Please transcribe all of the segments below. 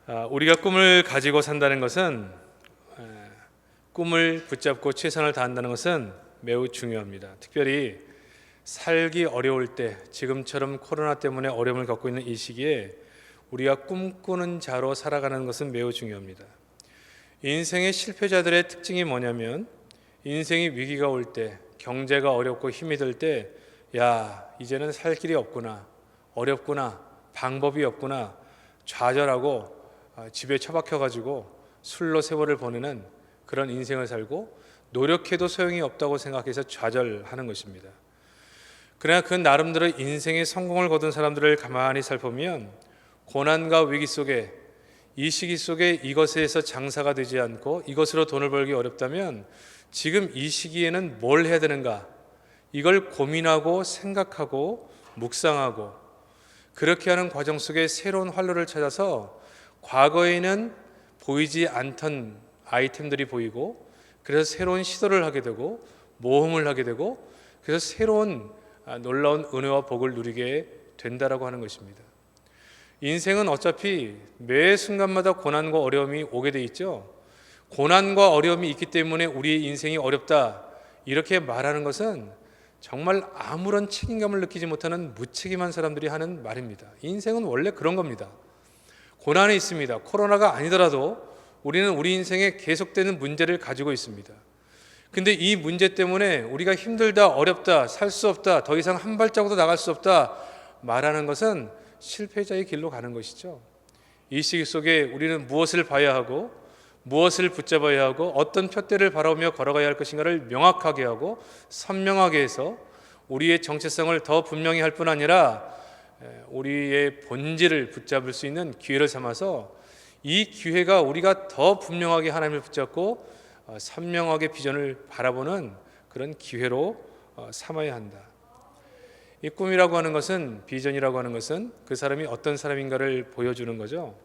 우리가 꿈을 가지고 산다는 것은, 꿈을 붙잡고 최선을 다한다는 것은 매우 중요합니다. 특별히 살기 어려울 때, 지금처럼 코로나 때문에 어려움을 겪고 있는 이 시기에 우리가 꿈꾸는 자로 살아가는 것은 매우 중요합니다. 인생의 실패자들의 특징이 뭐냐면, 인생이 위기가 올 때, 경제가 어렵고 힘이 들 때, 이제는 살 길이 없구나, 어렵구나, 방법이 없구나, 좌절하고 집에 처박혀가지고 술로 세월을 보내는 그런 인생을 살고, 노력해도 소용이 없다고 생각해서 좌절하는 것입니다. 그러나 그 나름대로 인생의 성공을 거둔 사람들을 가만히 살펴보면, 고난과 위기 속에, 이 시기 속에 이것에서 장사가 되지 않고 이것으로 돈을 벌기 어렵다면 지금 이 시기에는 뭘 해야 되는가, 이걸 고민하고 생각하고 묵상하고, 그렇게 하는 과정 속에 새로운 활로를 찾아서 과거에는 보이지 않던 아이템들이 보이고, 그래서 새로운 시도를 하게 되고 모험을 하게 되고, 그래서 새로운 놀라운 은혜와 복을 누리게 된다라고 하는 것입니다. 인생은 어차피 매 순간마다 고난과 어려움이 오게 돼 있죠. 고난과 어려움이 있기 때문에 우리의 인생이 어렵다, 이렇게 말하는 것은 정말 아무런 책임감을 느끼지 못하는 무책임한 사람들이 하는 말입니다. 인생은 원래 그런 겁니다. 고난이 있습니다. 코로나가 아니더라도 우리는 우리 인생에 계속되는 문제를 가지고 있습니다. 근데 이 문제 때문에 우리가 힘들다, 어렵다, 살 수 없다, 더 이상 한 발자국도 나갈 수 없다 말하는 것은 실패자의 길로 가는 것이죠. 이 시기 속에 우리는 무엇을 봐야 하고, 무엇을 붙잡아야 하고, 어떤 푯대를 바라보며 걸어가야 할 것인가를 명확하게 하고 선명하게 해서 우리의 정체성을 더 분명히 할 뿐 아니라 우리의 본질을 붙잡을 수 있는 기회를 삼아서, 이 기회가 우리가 더 분명하게 하나님을 붙잡고 선명하게 비전을 바라보는 그런 기회로 삼아야 한다. 이 꿈이라고 하는 것은, 비전이라고 하는 것은 그 사람이 어떤 사람인가를 보여주는 거죠.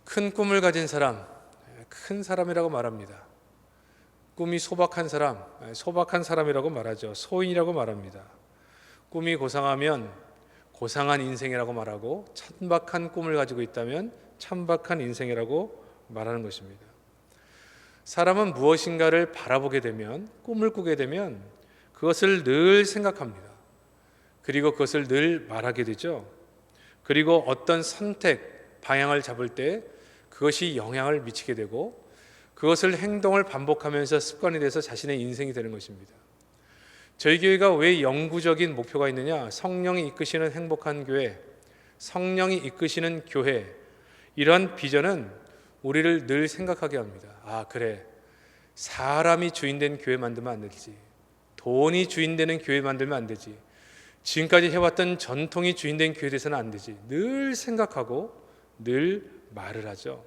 큰 꿈을 가진 사람, 큰 사람이라고 말합니다. 꿈이 소박한 사람, 소박한 사람이라고 말하죠. 소인이라고 말합니다. 꿈이 고상하면 고상한 인생이라고 말하고, 천박한 꿈을 가지고 있다면 천박한 인생이라고 말하는 것입니다. 사람은 무엇인가를 바라보게 되면, 꿈을 꾸게 되면 그것을 늘 생각합니다. 그리고 그것을 늘 말하게 되죠. 그리고 어떤 선택, 방향을 잡을 때 그것이 영향을 미치게 되고, 그것을 행동을 반복하면서 습관이 돼서 자신의 인생이 되는 것입니다. 저희 교회가 왜 영구적인 목표가 있느냐? 성령이 이끄시는 행복한 교회, 성령이 이끄시는 교회, 이러한 비전은 우리를 늘 생각하게 합니다. 그래, 사람이 주인된 교회 만들면 안 되지, 돈이 주인되는 교회 만들면 안 되지, 지금까지 해왔던 전통이 주인된 교회에 대해서는 안 되지, 늘 생각하고 늘 말을 하죠.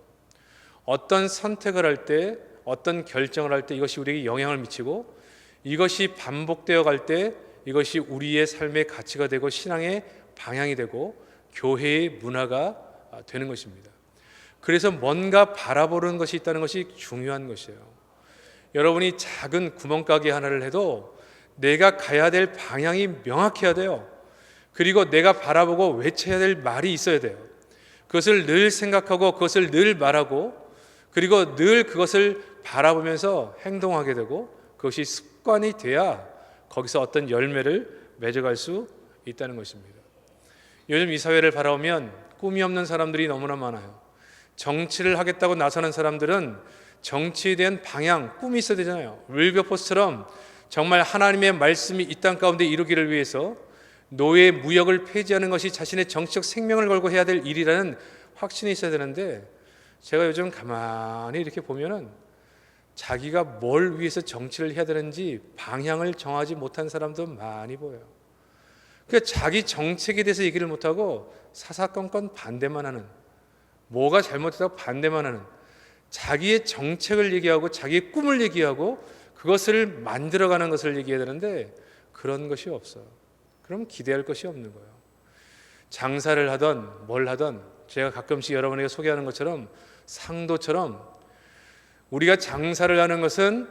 어떤 선택을 할 때, 어떤 결정을 할 때 이것이 우리에게 영향을 미치고, 이것이 반복되어 갈 때 이것이 우리의 삶의 가치가 되고 신앙의 방향이 되고 교회의 문화가 되는 것입니다. 그래서 뭔가 바라보는 것이 있다는 것이 중요한 것이에요. 여러분이 작은 구멍가게 하나를 해도 내가 가야 될 방향이 명확해야 돼요. 그리고 내가 바라보고 외쳐야 될 말이 있어야 돼요. 그것을 늘 생각하고 그것을 늘 말하고, 그리고 늘 그것을 바라보면서 행동하게 되고, 그것이 습관이 돼야 거기서 어떤 열매를 맺어갈 수 있다는 것입니다. 요즘 이 사회를 바라보면 꿈이 없는 사람들이 너무나 많아요. 정치를 하겠다고 나서는 사람들은 정치에 대한 방향, 꿈이 있어야 되잖아요. 윌버포스처럼 정말 하나님의 말씀이 이 땅 가운데 이루기를 위해서 노예 무역을 폐지하는 것이 자신의 정치적 생명을 걸고 해야 될 일이라는 확신이 있어야 되는데, 제가 요즘 가만히 이렇게 보면은 자기가 뭘 위해서 정치를 해야 되는지 방향을 정하지 못한 사람도 많이 보여요. 그러니까 자기 정책에 대해서 얘기를 못하고 사사건건 반대만 하는, 뭐가 잘못됐다고 반대만 하는, 자기의 정책을 얘기하고 자기의 꿈을 얘기하고 그것을 만들어가는 것을 얘기해야 되는데 그런 것이 없어요. 그럼 기대할 것이 없는 거예요. 장사를 하던 뭘 하던, 제가 가끔씩 여러분에게 소개하는 것처럼 상도처럼, 우리가 장사를 하는 것은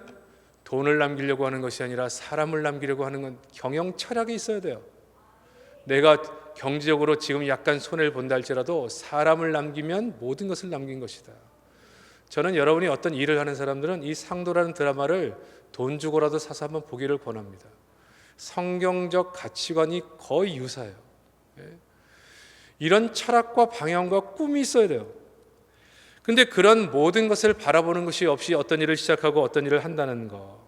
돈을 남기려고 하는 것이 아니라 사람을 남기려고 하는 건 경영 철학이 있어야 돼요. 내가 경제적으로 지금 약간 손해를 본다 할지라도 사람을 남기면 모든 것을 남긴 것이다. 저는 여러분이 어떤 일을 하는 사람들은 이 상도라는 드라마를 돈 주고라도 사서 한번 보기를 권합니다. 성경적 가치관이 거의 유사해요. 이런 철학과 방향과 꿈이 있어야 돼요. 근데 그런 모든 것을 바라보는 것이 없이 어떤 일을 시작하고 어떤 일을 한다는 거,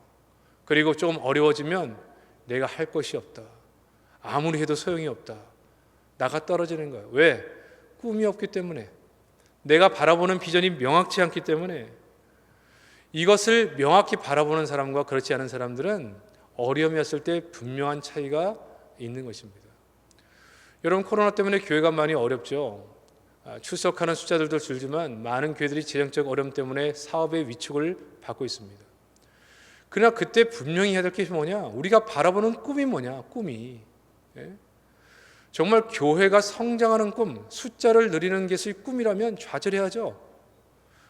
그리고 좀 어려워지면 내가 할 것이 없다, 아무리 해도 소용이 없다, 나가 떨어지는 거예요. 왜? 꿈이 없기 때문에, 내가 바라보는 비전이 명확치 않기 때문에. 이것을 명확히 바라보는 사람과 그렇지 않은 사람들은 어려움이 왔을 때 분명한 차이가 있는 것입니다. 여러분, 코로나 때문에 교회가 많이 어렵죠. 출석하는 숫자들도 줄지만 많은 교회들이 재정적 어려움 때문에 사업의 위축을 받고 있습니다. 그러나 그때 분명히 해야 될 게 뭐냐? 우리가 바라보는 꿈이 뭐냐? 꿈이 정말 교회가 성장하는 꿈, 숫자를 늘리는 것이 꿈이라면 좌절해야죠.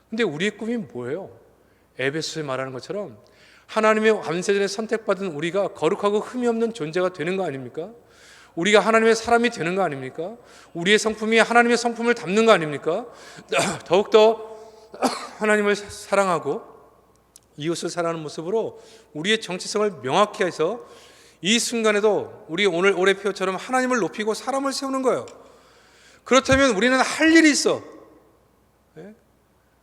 근데 우리의 꿈이 뭐예요? 에베소에 말하는 것처럼 하나님의 안세전에 선택받은 우리가 거룩하고 흠이 없는 존재가 되는 거 아닙니까? 우리가 하나님의 사람이 되는 거 아닙니까? 우리의 성품이 하나님의 성품을 담는 거 아닙니까? 더욱더 하나님을 사랑하고 이웃을 사랑하는 모습으로 우리의 정체성을 명확히 해서 이 순간에도 우리 오늘 올해 표처럼 하나님을 높이고 사람을 세우는 거예요. 그렇다면 우리는 할 일이 있어.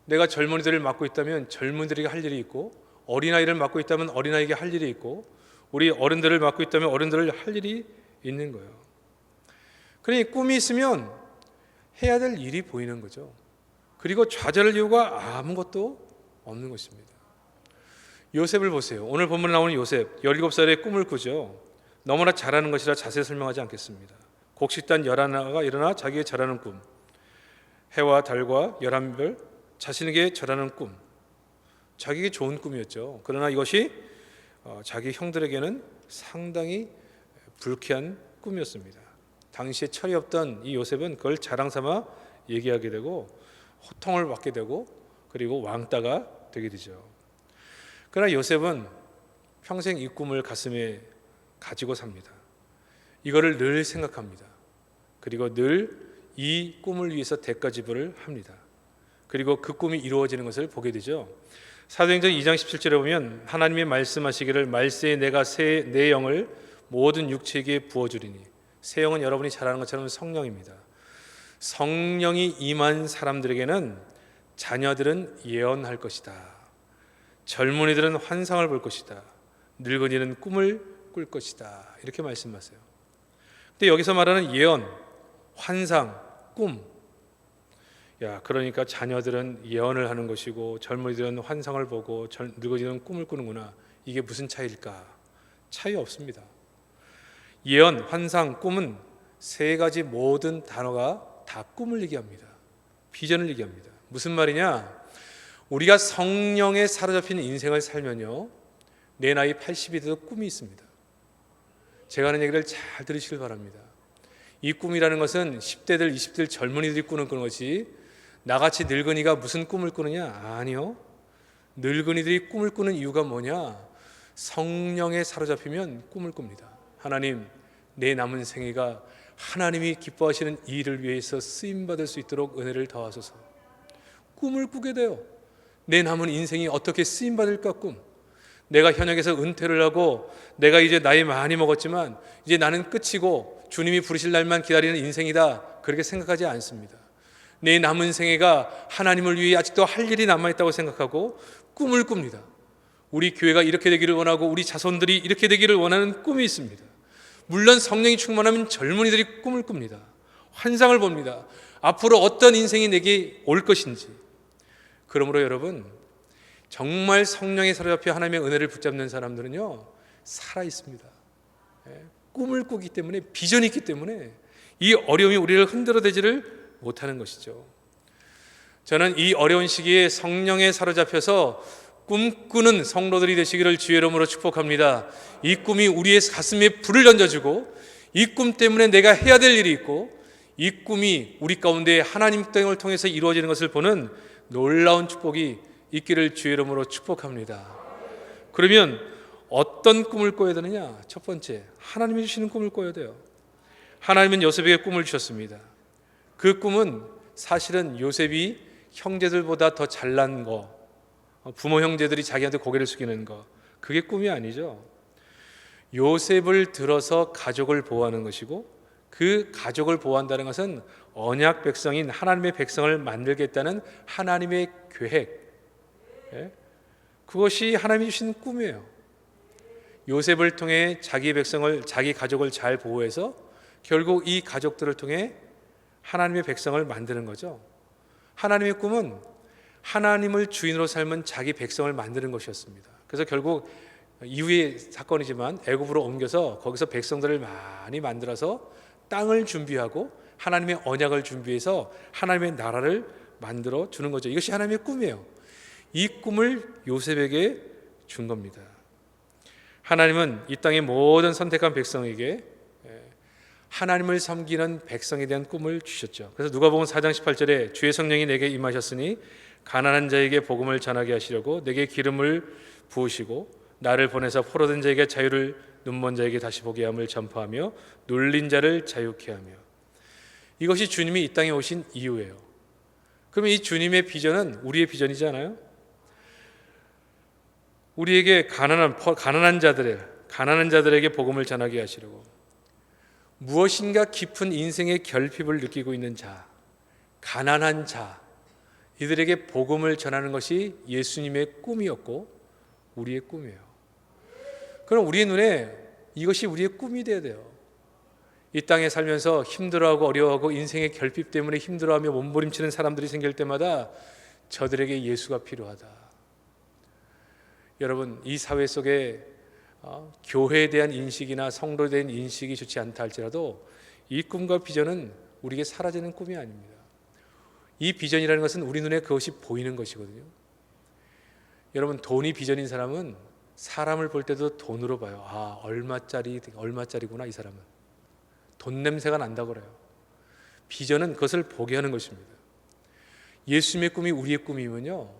내가 젊은이들을 맡고 있다면 젊은이들에게 할 일이 있고, 어린아이를 맡고 있다면 어린아이에게 할 일이 있고, 우리 어른들을 맡고 있다면 어른들을 할 일이 있는 거예요. 그러니 꿈이 있으면 해야 될 일이 보이는 거죠. 그리고 좌절할 이유가 아무것도 없는 것입니다. 요셉을 보세요. 오늘 본문에 나오는 요셉, 17살에 꿈을 꾸죠. 너무나 잘하는 것이라 자세히 설명하지 않겠습니다. 곡식단 11하나가 일어나 자기의 잘하는 꿈, 해와 달과 11별, 자신에게 절하는 꿈, 자기에게 좋은 꿈이었죠. 그러나 이것이 자기 형들에게는 상당히 불쾌한 꿈이었습니다. 당시에 철이 없던 이 요셉은 그걸 자랑 삼아 얘기하게 되고 호통을 받게 되고 그리고 왕따가 되게 되죠. 그러나 요셉은 평생 이 꿈을 가슴에 가지고 삽니다. 이거를 늘 생각합니다. 그리고 늘 이 꿈을 위해서 대가 지불을 합니다. 그리고 그 꿈이 이루어지는 것을 보게 되죠. 사도행전 2장 17절에 보면 하나님이 말씀하시기를 말세에 내가 내 영을 모든 육체에게 부어주리니, 새 영은 여러분이 잘 아는 것처럼 성령입니다. 성령이 임한 사람들에게는 자녀들은 예언할 것이다, 젊은이들은 환상을 볼 것이다, 늙은이는 꿈을 꿀 것이다, 이렇게 말씀하세요. 근데 여기서 말하는 예언, 환상, 꿈, 그러니까 자녀들은 예언을 하는 것이고 젊은이들은 환상을 보고 늙은이들은 꿈을 꾸는구나. 이게 무슨 차이일까? 차이 없습니다. 예언, 환상, 꿈은 세 가지 모든 단어가 다 꿈을 얘기합니다. 비전을 얘기합니다. 무슨 말이냐? 우리가 성령에 사로잡힌 인생을 살면요, 내 나이 80이 돼도 꿈이 있습니다. 제가 하는 얘기를 잘 들으시길 바랍니다. 이 꿈이라는 것은 10대들, 20대들 젊은이들이 꾸는 것이 나같이 늙은이가 무슨 꿈을 꾸느냐? 아니요. 늙은이들이 꿈을 꾸는 이유가 뭐냐? 성령에 사로잡히면 꿈을 꿉니다. 하나님, 내 남은 생애가 하나님이 기뻐하시는 일을 위해서 쓰임받을 수 있도록 은혜를 더하소서. 꿈을 꾸게 돼요. 내 남은 인생이 어떻게 쓰임받을까 꿈. 내가 현역에서 은퇴를 하고 내가 이제 나이 많이 먹었지만 이제 나는 끝이고 주님이 부르실 날만 기다리는 인생이다, 그렇게 생각하지 않습니다. 내 남은 생애가 하나님을 위해 아직도 할 일이 남아있다고 생각하고 꿈을 꿉니다. 우리 교회가 이렇게 되기를 원하고 우리 자손들이 이렇게 되기를 원하는 꿈이 있습니다. 물론 성령이 충만하면 젊은이들이 꿈을 꿉니다. 환상을 봅니다. 앞으로 어떤 인생이 내게 올 것인지. 그러므로 여러분, 정말 성령에 사로잡혀 하나님의 은혜를 붙잡는 사람들은요, 살아있습니다. 꿈을 꾸기 때문에, 비전이 있기 때문에 이 어려움이 우리를 흔들어대지를 못하는 것이죠. 저는 이 어려운 시기에 성령에 사로잡혀서 꿈꾸는 성도들이 되시기를 주의 이름으로 축복합니다. 이 꿈이 우리의 가슴에 불을 던져주고 이 꿈 때문에 내가 해야 될 일이 있고 이 꿈이 우리 가운데 하나님 땅을 통해서 이루어지는 것을 보는 놀라운 축복이 있기를 주의 이름으로 축복합니다. 그러면 어떤 꿈을 꿔야 되느냐? 첫 번째, 하나님이 주시는 꿈을 꿔야 돼요. 하나님은 요셉에게 꿈을 주셨습니다. 그 꿈은 사실은 요셉이 형제들보다 더 잘난 거, 부모 형제들이 자기한테 고개를 숙이는 거, 그게 꿈이 아니죠. 요셉을 들어서 가족을 보호하는 것이고, 그 가족을 보호한다는 것은 언약 백성인 하나님의 백성을 만들겠다는 하나님의 계획, 그것이 하나님이 주신 꿈이에요. 요셉을 통해 자기 백성을, 자기 가족을 잘 보호해서 결국 이 가족들을 통해 하나님의 백성을 만드는 거죠. 하나님의 꿈은 하나님을 주인으로 삶은 자기 백성을 만드는 것이었습니다. 그래서 결국 이후의 사건이지만 애굽으로 옮겨서 거기서 백성들을 많이 만들어서 땅을 준비하고 하나님의 언약을 준비해서 하나님의 나라를 만들어 주는 거죠. 이것이 하나님의 꿈이에요. 이 꿈을 요셉에게 준 겁니다. 하나님은 이 땅의 모든 선택한 백성에게 하나님을 섬기는 백성에 대한 꿈을 주셨죠. 그래서 누가복음 4장 18절에 주의 성령이 내게 임하셨으니 가난한 자에게 복음을 전하게 하시려고 내게 기름을 부으시고 나를 보내서 포로된 자에게 자유를, 눈먼 자에게 다시 보게 함을 전파하며 눌린 자를 자유케 하며. 이것이 주님이 이 땅에 오신 이유예요. 그러면 이 주님의 비전은 우리의 비전이잖아요. 우리에게 가난한 자들에게 복음을 전하게 하시려고, 무엇인가 깊은 인생의 결핍을 느끼고 있는 자, 가난한 자, 이들에게 복음을 전하는 것이 예수님의 꿈이었고 우리의 꿈이에요. 그럼 우리의 눈에 이것이 우리의 꿈이 되어야 돼요. 이 땅에 살면서 힘들어하고 어려워하고 인생의 결핍 때문에 힘들어하며 몸부림치는 사람들이 생길 때마다 저들에게 예수가 필요하다. 여러분, 이 사회 속에 교회에 대한 인식이나 성도에 대한 인식이 좋지 않다 할지라도 이 꿈과 비전은 우리에게 사라지는 꿈이 아닙니다. 이 비전이라는 것은 우리 눈에 그것이 보이는 것이거든요. 여러분, 돈이 비전인 사람은 사람을 볼 때도 돈으로 봐요. 아, 얼마짜리구나 이 사람은. 돈 냄새가 난다고 그래요. 비전은 그것을 보게 하는 것입니다. 예수님의 꿈이 우리의 꿈이면요,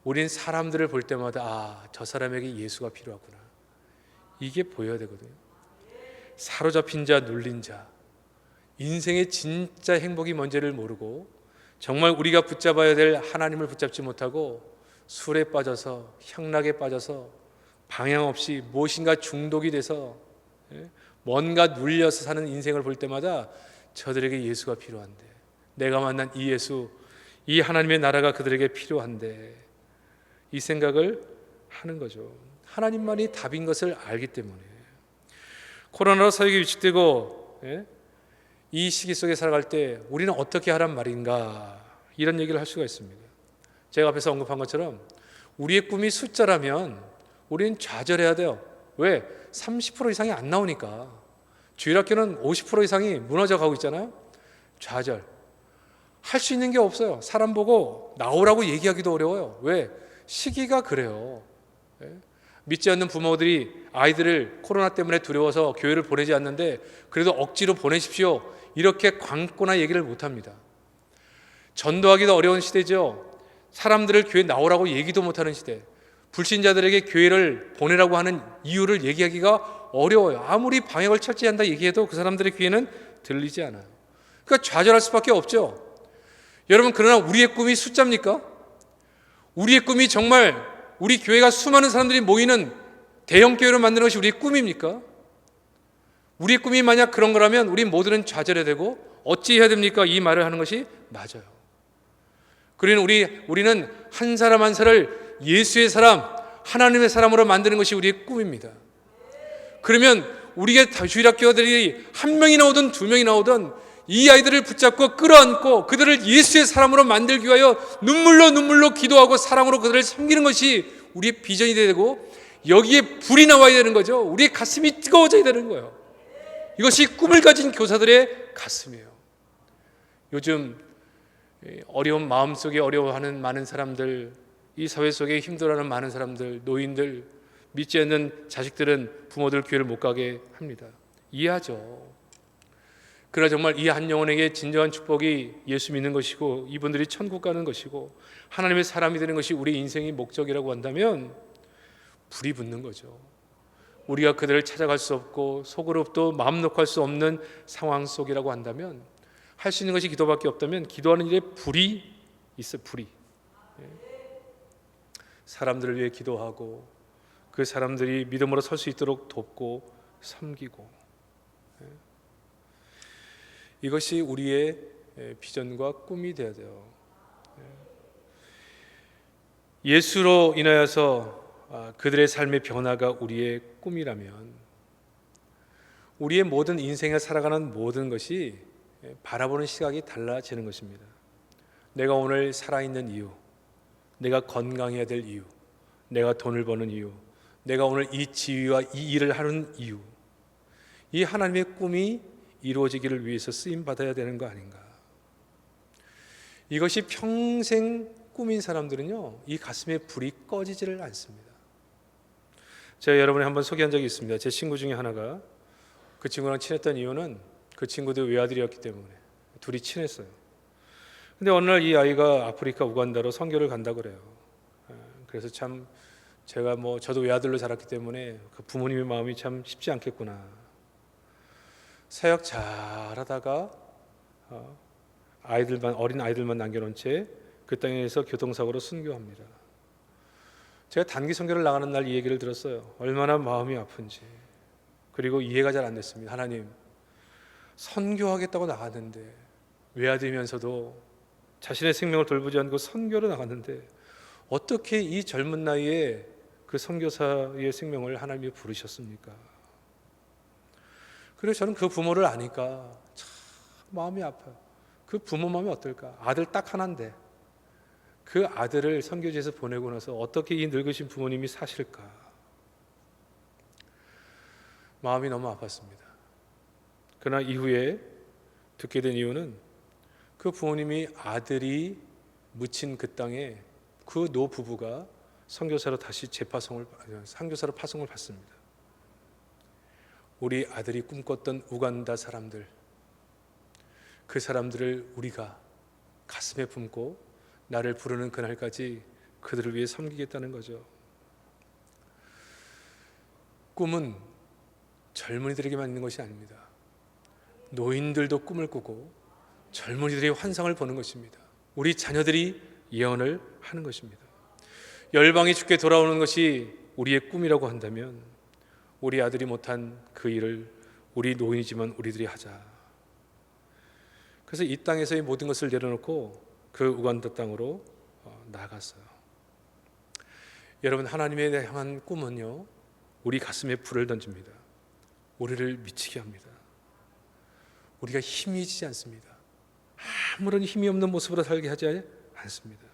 우리는 사람들을 볼 때마다 아, 저 사람에게 예수가 필요하구나, 이게 보여야 되거든요. 사로잡힌 자, 눌린 자, 인생의 진짜 행복이 뭔지를 모르고 정말 우리가 붙잡아야 될 하나님을 붙잡지 못하고 술에 빠져서, 향락에 빠져서 방향 없이 무엇인가 중독이 돼서 뭔가 눌려서 사는 인생을 볼 때마다 저들에게 예수가 필요한데, 내가 만난 이 예수, 이 하나님의 나라가 그들에게 필요한데, 이 생각을 하는 거죠. 하나님만이 답인 것을 알기 때문에. 코로나로 사역이 위축되고 이 시기 속에 살아갈 때 우리는 어떻게 하란 말인가, 이런 얘기를 할 수가 있습니다. 제가 앞에서 언급한 것처럼 우리의 꿈이 숫자라면 우리는 좌절해야 돼요. 왜? 30% 이상이 안 나오니까. 주일학교는 50% 이상이 무너져 가고 있잖아요. 좌절. 할 수 있는 게 없어요. 사람 보고 나오라고 얘기하기도 어려워요. 왜? 시기가 그래요. 믿지 않는 부모들이 아이들을 코로나 때문에 두려워서 교회를 보내지 않는데 그래도 억지로 보내십시오, 이렇게 광고나 얘기를 못합니다. 전도하기도 어려운 시대죠. 사람들을 교회 나오라고 얘기도 못하는 시대. 불신자들에게 교회를 보내라고 하는 이유를 얘기하기가 어려워요. 아무리 방역을 철저히 한다 얘기해도 그 사람들의 귀에는 들리지 않아요. 그러니까 좌절할 수밖에 없죠. 여러분, 그러나 우리의 꿈이 숫자입니까? 우리의 꿈이 정말 우리 교회가 수많은 사람들이 모이는 대형 교회로 만드는 것이 우리의 꿈입니까? 우리의 꿈이 만약 그런 거라면 우리 모두는 좌절해야 되고 어찌 해야 됩니까? 이 말을 하는 것이 맞아요. 그러니 우리는 한 사람 한 사람을 예수의 사람, 하나님의 사람으로 만드는 것이 우리의 꿈입니다. 그러면 우리가 주일학교들이 한 명이 나오든 두 명이 나오든 이 아이들을 붙잡고 끌어안고 그들을 예수의 사람으로 만들기 위하여 눈물로 기도하고 사랑으로 그들을 섬기는 것이 우리의 비전이 되고, 여기에 불이 나와야 되는 거죠. 우리의 가슴이 뜨거워져야 되는 거예요. 이것이 꿈을 가진 교사들의 가슴이에요. 요즘 어려운 마음속에 어려워하는 많은 사람들, 이 사회 속에 힘들어하는 많은 사람들, 노인들, 믿지 않는 자식들은 부모들 교회를 못 가게 합니다. 이해하죠. 그러나 정말 이 한 영혼에게 진정한 축복이 예수 믿는 것이고 이분들이 천국 가는 것이고 하나님의 사람이 되는 것이 우리 인생의 목적이라고 한다면 불이 붙는 거죠. 우리가 그들을 찾아갈 수 없고 속으로도 마음 놓고 할 수 없는 상황 속이라고 한다면, 할 수 있는 것이 기도밖에 없다면 기도하는 일에 불이 있어. 불이. 사람들을 위해 기도하고 그 사람들이 믿음으로 설 수 있도록 돕고 섬기고, 이것이 우리의 비전과 꿈이 되어야 돼요. 예수로 인하여서 그들의 삶의 변화가 우리의 꿈이라면 우리의 모든 인생을 살아가는 모든 것이 바라보는 시각이 달라지는 것입니다. 내가 오늘 살아있는 이유, 내가 건강해야 될 이유, 내가 돈을 버는 이유, 내가 오늘 이 지위와 이 일을 하는 이유, 이 하나님의 꿈이 이루어지기를 위해서 쓰임받아야 되는 거 아닌가. 이것이 평생 꿈인 사람들은요, 이 가슴에 불이 꺼지지를 않습니다. 제가 여러분에 한번 소개한 적이 있습니다. 제 친구 중에 하나가, 그 친구랑 친했던 이유는 그 친구도 외아들이었기 때문에 둘이 친했어요. 근데 어느 날 이 아이가 아프리카 우간다로 선교를 간다 그래요. 그래서 참 제가 저도 외아들로 자랐기 때문에 그 부모님의 마음이 참 쉽지 않겠구나. 사역 잘하다가 어린 아이들만 남겨놓은 채 그 땅에서 교통사고로 순교합니다. 제가 단기 선교를 나가는 날 이 얘기를 들었어요. 얼마나 마음이 아픈지. 그리고 이해가 잘 안 됐습니다. 하나님, 선교하겠다고 나갔는데, 외아들이면서도 자신의 생명을 돌보지 않고 선교로 나갔는데 어떻게 이 젊은 나이에 그 선교사의 생명을 하나님이 부르셨습니까? 그래서 저는 그 부모를 아니까 참 마음이 아파요. 그 부모 마음이 어떨까? 아들 딱 하나인데 그 아들을 선교지에서 보내고 나서 어떻게 이 늙으신 부모님이 사실까? 마음이 너무 아팠습니다. 그러나 이후에 듣게 된 이유는 그 부모님이 아들이 묻힌 그 땅에 그 노부부가 선교사로 다시 선교사로 파송을 받습니다. 우리 아들이 꿈꿨던 우간다 사람들, 그 사람들을 우리가 가슴에 품고 나를 부르는 그날까지 그들을 위해 섬기겠다는 거죠. 꿈은 젊은이들에게만 있는 것이 아닙니다. 노인들도 꿈을 꾸고 젊은이들의 환상을 보는 것입니다. 우리 자녀들이 예언을 하는 것입니다. 열방이 주께 돌아오는 것이 우리의 꿈이라고 한다면 우리 아들이 못한 그 일을 우리 노인이지만 우리들이 하자. 그래서 이 땅에서의 모든 것을 내려놓고 그 우간다 땅으로 나아갔어요. 여러분, 하나님에 향한 꿈은요, 우리 가슴에 불을 던집니다. 우리를 미치게 합니다. 우리가 힘이 지지 않습니다. 아무런 힘이 없는 모습으로 살게 하지 않습니다.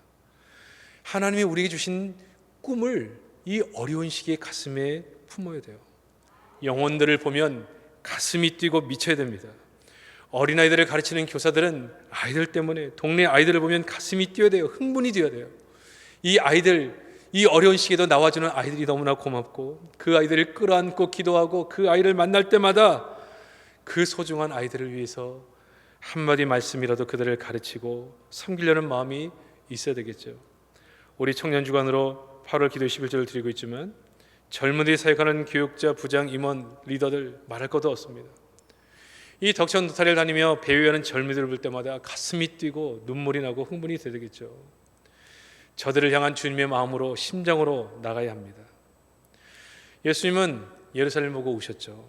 하나님이 우리에게 주신 꿈을 이 어려운 시기에 가슴에 품어야 돼요. 영혼들을 보면 가슴이 뛰고 미쳐야 됩니다. 어린아이들을 가르치는 교사들은 아이들 때문에 동네 아이들을 보면 가슴이 뛰어야 돼요. 흥분이 뛰어야 돼요. 이 아이들, 이 어려운 시기에도 나와주는 아이들이 너무나 고맙고 그 아이들을 끌어안고 기도하고 그 아이를 만날 때마다 그 소중한 아이들을 위해서 한마디 말씀이라도 그들을 가르치고 섬기려는 마음이 있어야 되겠죠. 우리 청년주간으로 8월 기도 11절을 드리고 있지만 젊은이들이 사역하는 교육자, 부장, 임원, 리더들 말할 것도 없습니다. 이 덕천 도타리를 다니며 배회하는 젊은이들을 볼 때마다 가슴이 뛰고 눈물이 나고 흥분이 되겠죠. 저들을 향한 주님의 마음으로, 심정으로 나가야 합니다. 예수님은 예루살렘 보고 우셨죠.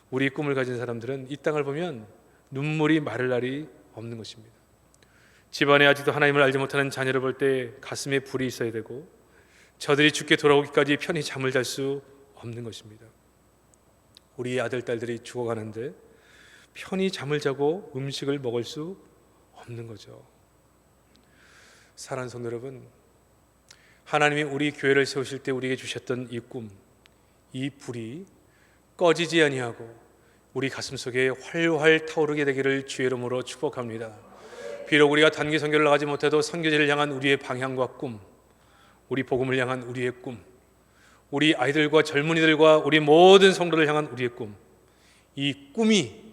우리 꿈을 가진 사람들은 이 땅을 보면 눈물이 마를 날이 없는 것입니다. 집안에 아직도 하나님을 알지 못하는 자녀를 볼 때 가슴에 불이 있어야 되고 저들이 죽게 돌아오기까지 편히 잠을 잘 수 없는 것입니다. 우리 아들, 딸들이 죽어가는데 편히 잠을 자고 음식을 먹을 수 없는 거죠. 사랑하는 성도 여러분, 하나님이 우리 교회를 세우실 때 우리에게 주셨던 이 꿈, 이 불이 꺼지지 아니하고 우리 가슴속에 활활 타오르게 되기를 주의 이름으로 축복합니다. 비록 우리가 단기 선교를 나가지 못해도 선교지를 향한 우리의 방향과 꿈, 우리 복음을 향한 우리의 꿈, 우리 아이들과 젊은이들과 우리 모든 성도를 향한 우리의 꿈, 이 꿈이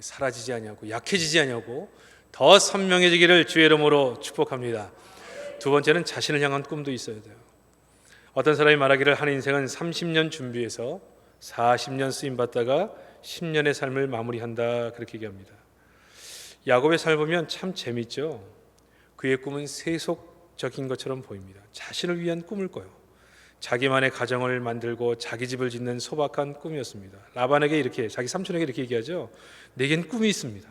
사라지지 아니하고 약해지지 아니하고 더 선명해지기를 주의 이름으로 축복합니다. 두 번째는 자신을 향한 꿈도 있어야 돼요. 어떤 사람이 말하기를 한 인생은 30년 준비해서 40년 쓰임 받다가 10년의 삶을 마무리한다, 그렇게 얘기합니다. 야곱의 삶을 보면 참 재밌죠. 그의 꿈은 세속적인 것처럼 보입니다. 자신을 위한 꿈을 꿔요. 자기만의 가정을 만들고 자기 집을 짓는 소박한 꿈이었습니다. 라반에게 이렇게, 자기 삼촌에게 이렇게 얘기하죠. 내겐 꿈이 있습니다.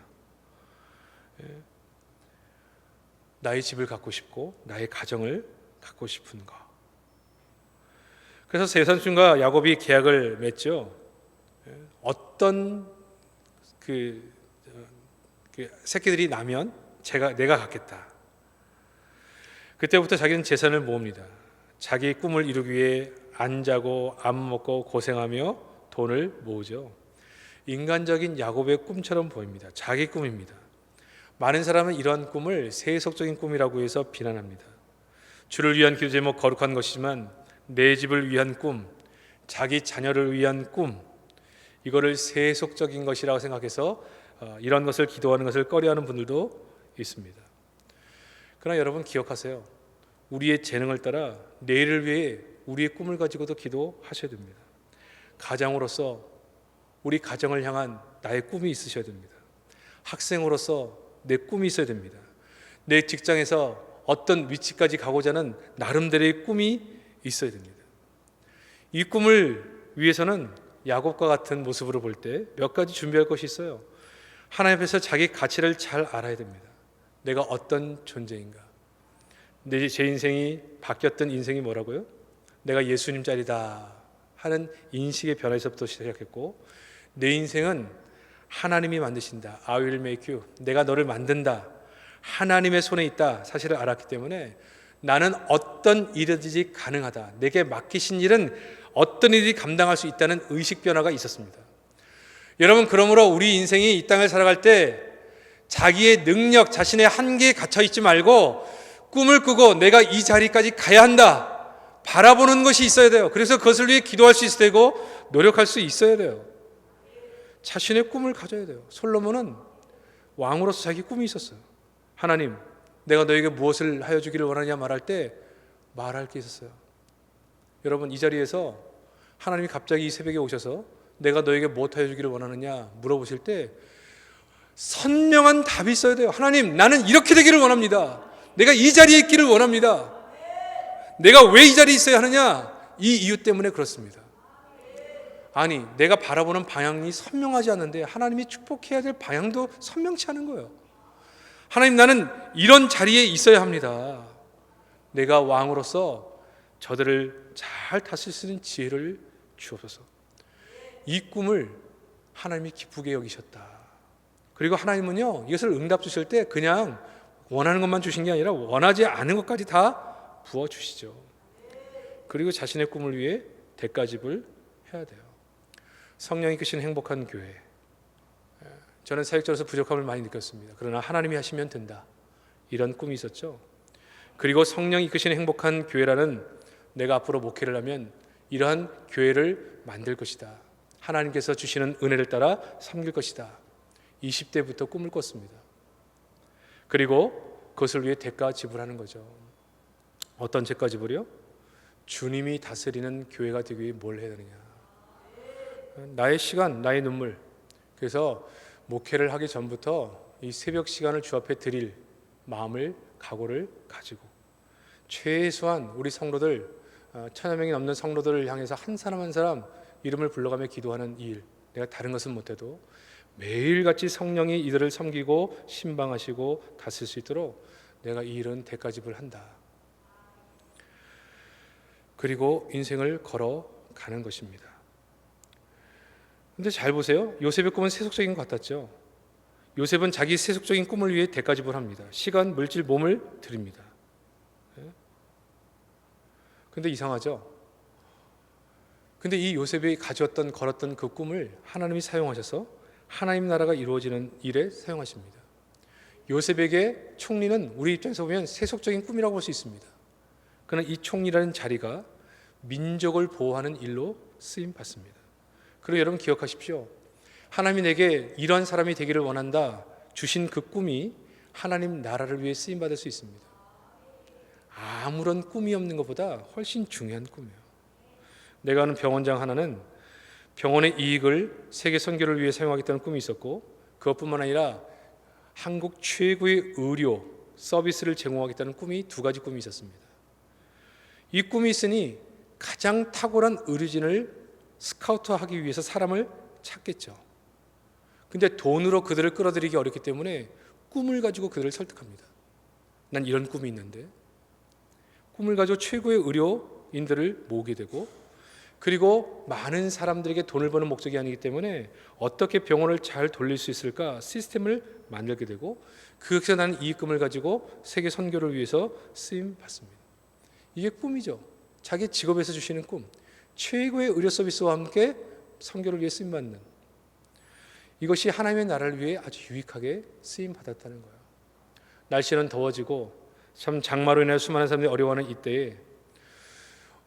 나의 집을 갖고 싶고 나의 가정을 갖고 싶은 거. 그래서 세 삼촌과 야곱이 계약을 맺죠. 어떤 그 새끼들이 나면 내가 갖겠다. 그때부터 자기는 재산을 모읍니다. 자기 꿈을 이루기 위해 안 자고 안 먹고 고생하며 돈을 모으죠. 인간적인 야곱의 꿈처럼 보입니다. 자기 꿈입니다. 많은 사람은 이러한 꿈을 세속적인 꿈이라고 해서 비난합니다. 주를 위한 기도 제목 거룩한 것이지만 내 집을 위한 꿈, 자기 자녀를 위한 꿈, 이거를 세속적인 것이라고 생각해서 이런 것을 기도하는 것을 꺼려하는 분들도 있습니다. 그러나 여러분 기억하세요. 우리의 재능을 따라 내일을 위해 우리의 꿈을 가지고도 기도하셔야 됩니다. 가장으로서 우리 가정을 향한 나의 꿈이 있으셔야 됩니다. 학생으로서 내 꿈이 있어야 됩니다. 내 직장에서 어떤 위치까지 가고자 하는 나름대로의 꿈이 있어야 됩니다. 이 꿈을 위해서는 야곱과 같은 모습으로 볼 때 몇 가지 준비할 것이 있어요. 하나님 앞에서 자기 가치를 잘 알아야 됩니다. 내가 어떤 존재인가? 제 인생이 바뀌었던 인생이 뭐라고요? 내가 예수님 자리다 하는 인식의 변화에서부터 시작했고, 내 인생은 하나님이 만드신다. I will make you. 내가 너를 만든다. 하나님의 손에 있다 사실을 알았기 때문에 나는 어떤 일이든지 가능하다. 내게 맡기신 일은 어떤 일이 감당할 수 있다는 의식 변화가 있었습니다. 여러분, 그러므로 우리 인생이 이 땅을 살아갈 때 자기의 능력, 자신의 한계에 갇혀 있지 말고 꿈을 꾸고 내가 이 자리까지 가야 한다 바라보는 것이 있어야 돼요. 그래서 그것을 위해 기도할 수 있어야 되고 노력할 수 있어야 돼요. 자신의 꿈을 가져야 돼요. 솔로몬은 왕으로서 자기 꿈이 있었어요. 하나님, 내가 너에게 무엇을 하여 주기를 원하냐 말할 때 말할 게 있었어요. 여러분, 이 자리에서 하나님이 갑자기 이 새벽에 오셔서 내가 너에게 무엇 하여 주기를 원하느냐 물어보실 때 선명한 답이 있어야 돼요. 하나님, 나는 이렇게 되기를 원합니다. 내가 이 자리에 있기를 원합니다. 내가 왜 이 자리에 있어야 하느냐? 이 이유 때문에 그렇습니다. 아니, 내가 바라보는 방향이 선명하지 않는데 하나님이 축복해야 될 방향도 선명치 않은 거예요. 하나님, 나는 이런 자리에 있어야 합니다. 내가 왕으로서 저들을 잘 다스릴 수 있는 지혜를 주옵소서. 이 꿈을 하나님이 기쁘게 여기셨다. 그리고 하나님은요, 이것을 응답 주실 때 그냥 원하는 것만 주신 게 아니라 원하지 않은 것까지 다 부어주시죠. 그리고 자신의 꿈을 위해 대가집을 해야 돼요. 성령이 이끄시는 행복한 교회. 저는 사역자로서 부족함을 많이 느꼈습니다. 그러나 하나님이 하시면 된다. 이런 꿈이 있었죠. 그리고 성령이 이끄시는 행복한 교회라는, 내가 앞으로 목회를 하면 이러한 교회를 만들 것이다. 하나님께서 주시는 은혜를 따라 섬길 것이다. 20대부터 꿈을 꿨습니다. 그리고 그것을 위해 대가 지불하는 거죠. 어떤 대가 지불이요? 주님이 다스리는 교회가 되기 위해 뭘 해야 되느냐. 나의 시간, 나의 눈물. 그래서 목회를 하기 전부터 이 새벽 시간을 주 앞에 드릴 마음을, 각오를 가지고 최소한 우리 성도들, 1000여 명이 넘는 성도들을 향해서 한 사람 한 사람 이름을 불러가며 기도하는 이 일, 내가 다른 것은 못해도 매일같이 성령이 이들을 섬기고 신방하시고 다스릴 수 있도록 내가 이 일은 대가집을 한다. 그리고 인생을 걸어가는 것입니다. 근데 잘 보세요. 요셉의 꿈은 세속적인 것 같았죠. 요셉은 자기 세속적인 꿈을 위해 대가집을 합니다. 시간, 물질, 몸을 드립니다. 근데 이상하죠. 근데 이 요셉이 가졌던, 걸었던 그 꿈을 하나님이 사용하셔서 하나님 나라가 이루어지는 일에 사용하십니다. 요셉에게 총리는 우리 입장에서 보면 세속적인 꿈이라고 볼 수 있습니다. 그러나 이 총리라는 자리가 민족을 보호하는 일로 쓰임 받습니다. 그리고 여러분 기억하십시오. 하나님이 내게 이런 사람이 되기를 원한다 주신 그 꿈이 하나님 나라를 위해 쓰임 받을 수 있습니다. 아무런 꿈이 없는 것보다 훨씬 중요한 꿈이에요. 내가 아는 병원장 하나는 병원의 이익을 세계 선교를 위해 사용하겠다는 꿈이 있었고, 그것뿐만 아니라 한국 최고의 의료 서비스를 제공하겠다는 꿈이 두 가지 꿈이 있었습니다. 이 꿈이 있으니 가장 탁월한 의료진을 스카우트하기 위해서 사람을 찾겠죠. 근데 돈으로 그들을 끌어들이기 어렵기 때문에 꿈을 가지고 그들을 설득합니다. 난 이런 꿈이 있는데, 꿈을 가지고 최고의 의료인들을 모으게 되고, 그리고 많은 사람들에게 돈을 버는 목적이 아니기 때문에 어떻게 병원을 잘 돌릴 수 있을까 시스템을 만들게 되고, 그것에서 나는 이익금을 가지고 세계 선교를 위해서 쓰임 받습니다. 이게 꿈이죠. 자기 직업에서 주시는 꿈, 최고의 의료 서비스와 함께 선교를 위해 쓰임 받는, 이것이 하나님의 나라를 위해 아주 유익하게 쓰임 받았다는 거예요. 날씨는 더워지고 참 장마로 인해 수많은 사람들이 어려워하는 이때에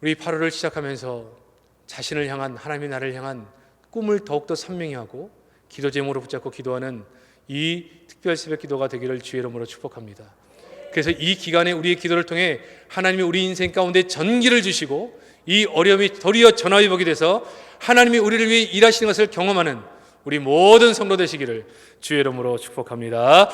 우리 8월을 시작하면서 자신을 향한, 하나님의 나라를 향한 꿈을 더욱더 선명히 하고 기도 제목으로 붙잡고 기도하는 이 특별 새벽 기도가 되기를 주의 이름으로 축복합니다. 그래서 이 기간에 우리의 기도를 통해 하나님이 우리 인생 가운데 전기를 주시고 이 어려움이 도리어 전화위복이 돼서 하나님이 우리를 위해 일하시는 것을 경험하는 우리 모든 성도 되시기를 주의 이름으로 축복합니다.